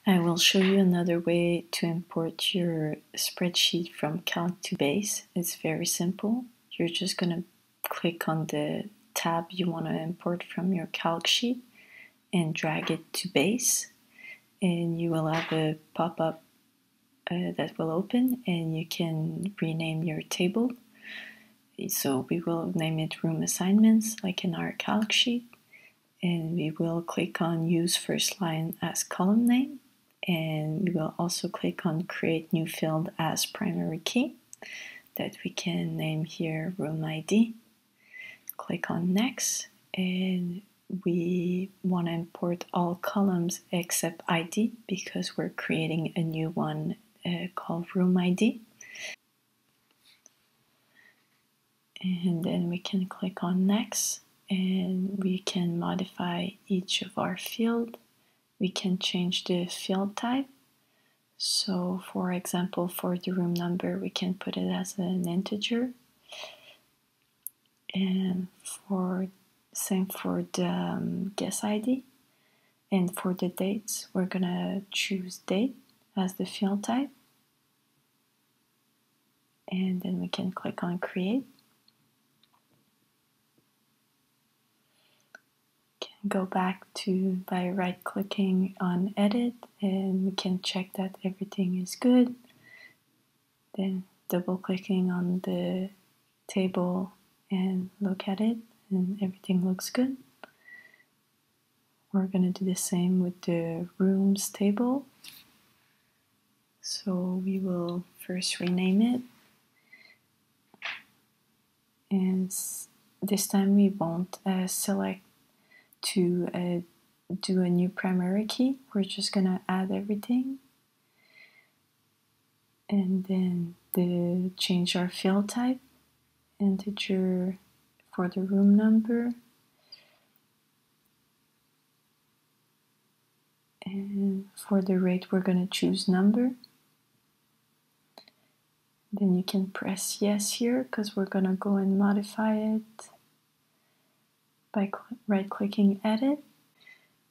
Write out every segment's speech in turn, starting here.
I will show you another way to import your spreadsheet from Calc to Base. It's very simple. You're just going to click on the tab you want to import from your Calc sheet and drag it to Base, and you will have a pop-up that will open, and you can rename your table. So we will name it Room Assignments, like in our Calc sheet, and we will click on Use First Line as column name, and we will also click on Create New Field as primary key that we can name here Room ID. Click on Next, and we want to import all columns except ID because we're creating a new one called Room ID. And then we can click on Next, and we can modify each of our fields. We can change the field type. So for example, for the room number, we can put it as an integer. And same for the guest ID. And for the dates, we're gonna choose date as the field type. And then we can click on create. Go back to by right clicking on edit, and we can check that everything is good. Then double clicking on the table and look at it, and everything looks good. We're going to do the same with the rooms table. So we will first rename it, and this time we won't select to do a new primary key. We're just going to add everything, and then change our field type, integer for the room number, and for the rate we're going to choose number. Then you can press yes here because we're going to go and modify it by right clicking edit.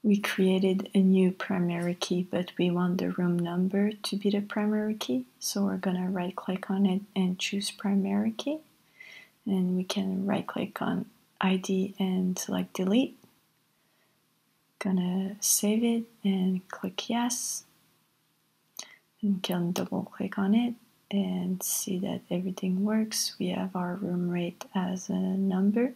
We created a new primary key, but we want the room number to be the primary key, so we're going to right click on it and choose primary key, and we can right click on ID and select delete. Gonna save it and click yes, and can double click on it and see that everything works. We have our room rate as a number.